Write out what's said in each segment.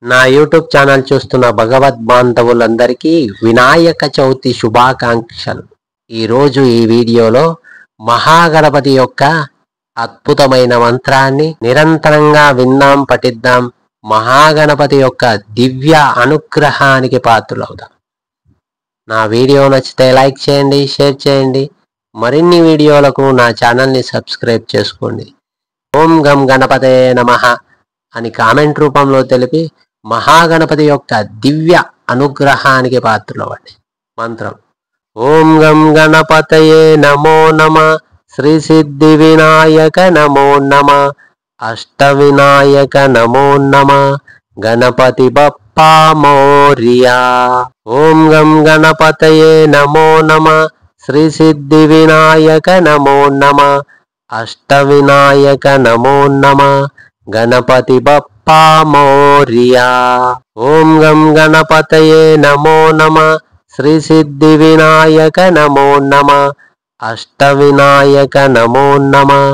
నా YouTube channel చూస్తున్న భగవద్ బాంధవులందరికీ వినాయక చవితి శుభాకాంక్షలు. ఈరోజు ఈ వీడియోలో మహాగణపతి యొక్క అద్భుతమైన మంత్రాన్ని నిరంతరంగా విందాం, పఠిద్దాం. మహాగణపతి యొక్క దివ్య అనుగ్రహానికి పాత్రులవుదాం. నా వీడియో నచ్చితే లైక్ చేయండి, షేర్ చేయండి. మరిన్ని వీడియోలకు నా ఛానల్ని సబ్స్క్రైబ్ చేసుకోండి. ఓం గం గణపతే నమః అని కామెంట్ రూపంలో తెలిపి మహాగణపతి యొక్క దివ్య అనుగ్రహానికి పాత్రులవ్వండి. మంత్రం: ఓం గం గణపతయే నమో నమః, శ్రీ సిద్ధి వినాయక నమో నమః, అష్ట వినాయక నమో నమః, గణపతి బప్పా మోరియా. ఓం గం గణపతయే నమో నమః, శ్రీ సిద్ధి వినాయక నమో నమః, అష్ట వినాయక నమో నమః, గణపతి బప్పా మోరియా. ఓం గం గణపతయే నమో నమః, శ్రీ సిద్ధి వినాయక నమో నమః, అష్ట వినాయక నమో నమః,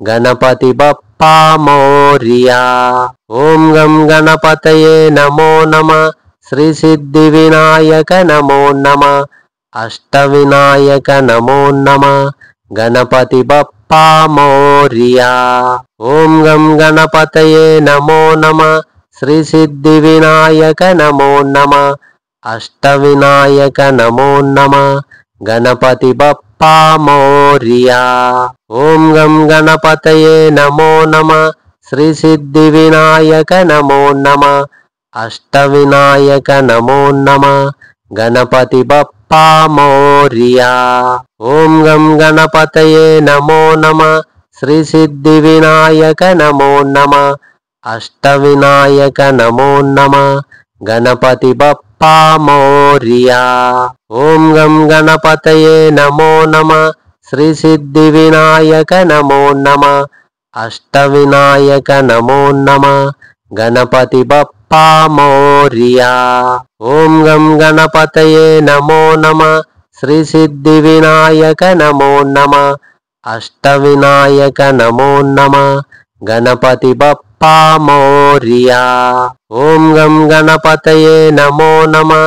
గణపతి బప్పా మోరియా. ఓం గం గణపతయే నమో నమః, శ్రీ సిద్ధి వినాయక నమో నమః, అష్ట వినాయక నమో నమః, గణపతి బప్పా మోరియా. ఓం గం గణపతయే నమో నమః, శ్రీ సిద్ధి వినాయక నమో నమః, అష్ట వినాయక నమో నమః, గణపతి బప్పా మోరియా. ఓం గం గణపతయే నమో నమః, శ్రీ సిద్ధి వినాయక నమో నమః, అష్ట వినాయక నమో నమః, గణపతి బప్పా మోరియా. ఓం గం గణపతయే నమో నమః, శ్రీ సిద్ధి వినాయక నమో నమః, అష్ట వినాయక నమో నమః, గణపతి బప్పా మోరియా. ఓం గం గణపతయే నమో నమః, శ్రీ సిద్ధి వినాయక నమో నమః, అష్ట వినాయక నమో నమః, గణపతి బప్పా మోరియా. ఓం గం గణపతయే నమో నమః, శ్రీ సిద్ధి వినాయక నమో నమః, అష్ట వినాయక నమో నమః, గణపతి బప్పా మోరియా. ఓం గం గణపతయే నమో నమః,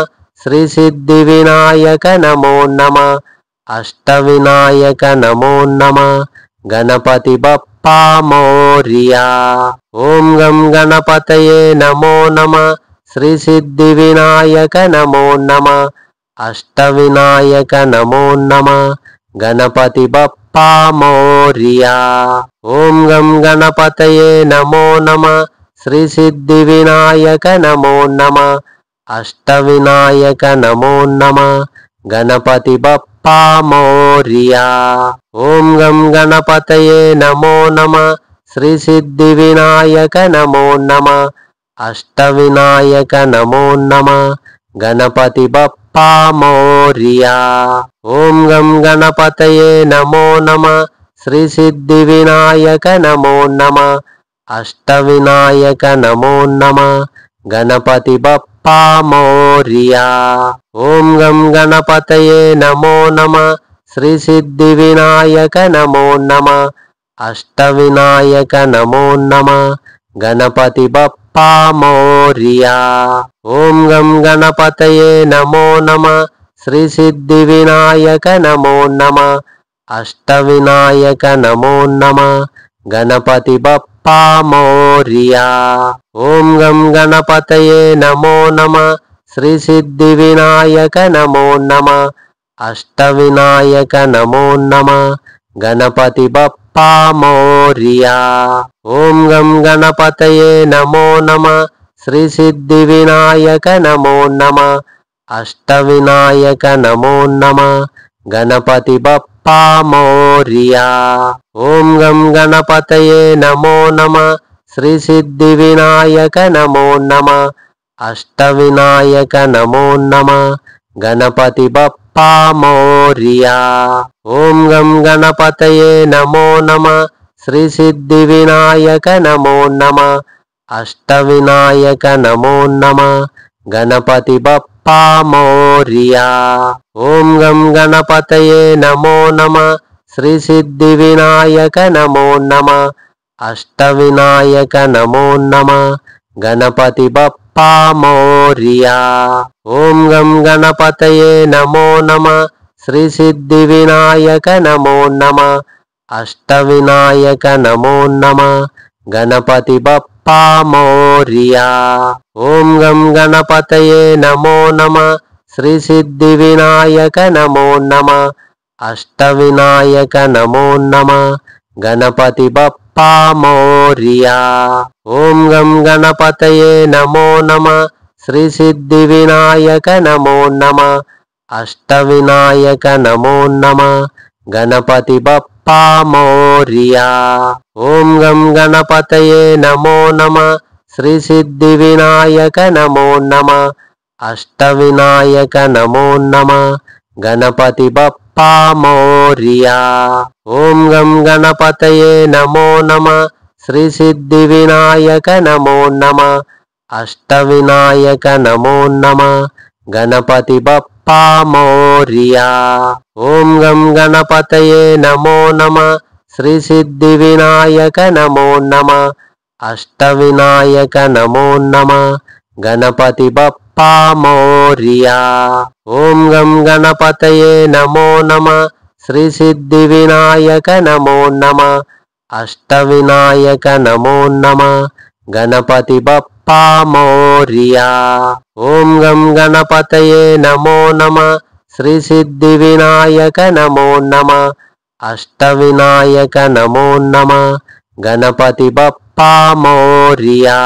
శ్రీ సిద్ధి వినాయక నమో నమః, అష్ట వినాయక నమో నమః, గణపతి బప్పా మోరియా. ఓం గం గణపతయే నమో నమః, శ్రీ సిద్ధి వినాయక నమో నమః, అష్ట వినాయక నమో నమః, గణపతి బప్పా మోరియా. ఓం గం గణపతయే నమో నమః, శ్రీ సిద్ధి వినాయక నమో నమః, అష్ట వినాయక నమో నమః, గణపతి బప్పా మోరియా. ఓం గం గణపతయే నమో నమః, శ్రీ సిద్ధి వినాయక నమో నమః, అష్ట వినాయక నమో నమః, గణపతి బప్పా మోరియా. ఓం గం గణపతయే నమో నమః, శ్రీ సిద్ధి వినాయక నమో నమః, అష్ట వినాయక నమో నమః, గణపతి బప్పా మోరియా. ఓం గం గణపతయే నమో నమః, శ్రీ సిద్ధి వినాయక నమో నమః, అష్ట వినాయక నమో నమః, గణపతి బప్పా మోరియా. ఓం గం గణపతయే నమో నమః, శ్రీ సిద్ధి వినాయక నమో నమః, అష్ట వినాయక నమో నమః, గణపతి బప్పా మోరియా. ఓం గం గణపతయే నమో నమః, శ్రీ సిద్ధి వినాయక నమో నమః, అష్ట వినాయక నమో నమః, గణపతి బప్పా మోరియా. ఓం గం గణపతయే నమో నమః, శ్రీ సిద్ధి వినాయక నమో నమః, అష్ట వినాయక నమో నమః, గణపతి బప్పా మోరియా. ఓం గం గణపతయే నమో నమః, శ్రీ సిద్ధి వినాయక నమో నమః, అష్ట వినాయక నమో నమః, గణపతి బప్పా మోరియా. ఓం గం గణపతయే నమో నమః, శ్రీ సిద్ధి వినాయక నమో నమః, అష్ట వినాయక నమో నమః, గణపతి బప్పా మోరియా. ఓం గం గణపతయే నమో నమః, శ్రీ సిద్ధి వినాయక నమో నమః, అష్ట వినాయక నమో నమః, గణపతి బప్పా బప్పా మోరియా. ఓం గం గణపతయే నమో నమః. శ్రీ సిద్ధి వినాయక నమో నమః. అష్ట వినాయక నమో నమః. గణపతి బప్పా మోరియా. ఓం గం గణపతయే నమో నమః. శ్రీ సిద్ధి వినాయక నమో నమః. అష్ట వినాయక నమో నమః. గణపతి బప్పా మోరియా. ఓం గం గణపతయే నమో నమః. శ్రీ సిద్ధి వినాయక నమో నమః. అష్ట వినాయక నమో నమః. గణపతి బప్పా మోరియా. ఓం గం గణపతయే నమో నమః. శ్రీ సిద్ధి వినాయక నమో నమః. అష్ట వినాయక నమో నమః. గణపతి బప్పా మోరియా. ఓం గం గణపతయే నమో నమః. శ్రీ సిద్ధి వినాయక నమో నమః. అష్ట వినాయక నమో నమః. గణపతి బప్పా మోరియా. ఓం గం గణపతయే నమో నమః. శ్రీ సిద్ధి వినాయక నమో నమః. అష్ట వినాయక నమో నమః. గణపతి బప్పా మోరియా. ఓం గం గణపతయే నమో నమః. శ్రీ సిద్ధి వినాయక నమో నమః. అష్ట వినాయక నమో నమః. గణపతి బప్పా మోరియా. ఓం గం గణపతయే నమో నమః. శ్రీ సిద్ధి వినాయక నమో నమః. అష్ట వినాయక నమో నమః. గణపతి బప్పా మోరియా.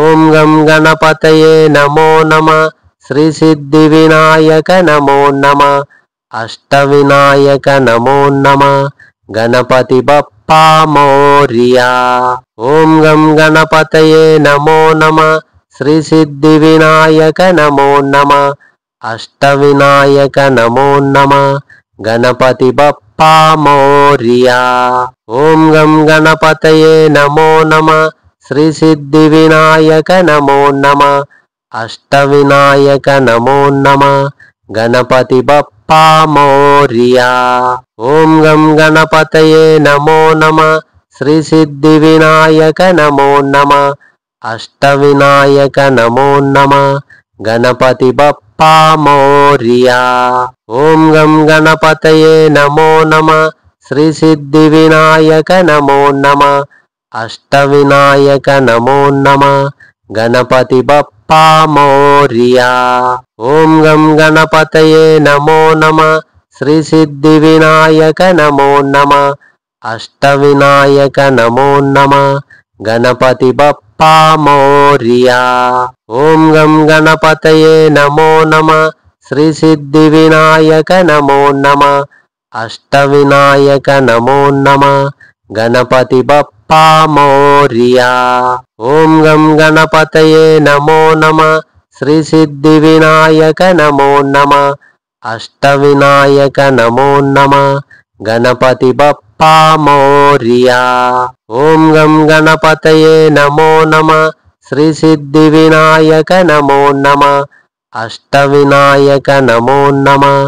ఓం గం గణపతయే నమో నమః. శ్రీ సిద్ధి వినాయక నమో నమః. అష్ట వినాయక నమో నమః. గణపతి బప్పా మోరియా. ఓం గం గణపతయే నమో నమః. శ్రీ సిద్ధి వినాయక నమో నమః. అష్ట వినాయక నమో నమః. గణపతి బప్పా మోరియా. ఓం గం గణపతయే నమో నమః. శ్రీ సిద్ధి వినాయక నమో నమః. అష్ట వినాయక నమో నమః. గణపతి బప్పా మోరియా. ఓం గం గణపతయే నమో నమః. శ్రీ సిద్ధి వినాయక నమో నమః. అష్ట వినాయక నమో నమః. గణపతి బప్పా మోరియా. ఓం గం గణపతయే నమో నమః. శ్రీ సిద్ధి వినాయక నమో నమః. అష్ట వినాయక నమో నమః. గణపతి బప్పా మోరియా. ఓం గం గణపతయే నమో నమః. శ్రీ సిద్ధి వినాయక నమో నమః. అష్ట వినాయక నమో నమః. గణపతి బప్పా మోరియా. ఓం గం గణపతయే నమో నమః. శ్రీ సిద్ధి వినాయక నమో నమః. అష్ట వినాయక నమో నమః. గణపతి బప్పా మోరియా. ఓం గం గణపతయే నమో నమః. శ్రీ సిద్ధి వినాయక నమో నమః. అష్ట వినాయక నమో నమః. గణపతి బప్పా మోరియా. ఓం గం గణపతయే నమో నమః. శ్రీ సిద్ధి వినాయక నమో నమః. అష్ట వినాయక నమో నమః.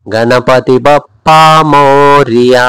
గణపతి బప్పా మోరియా.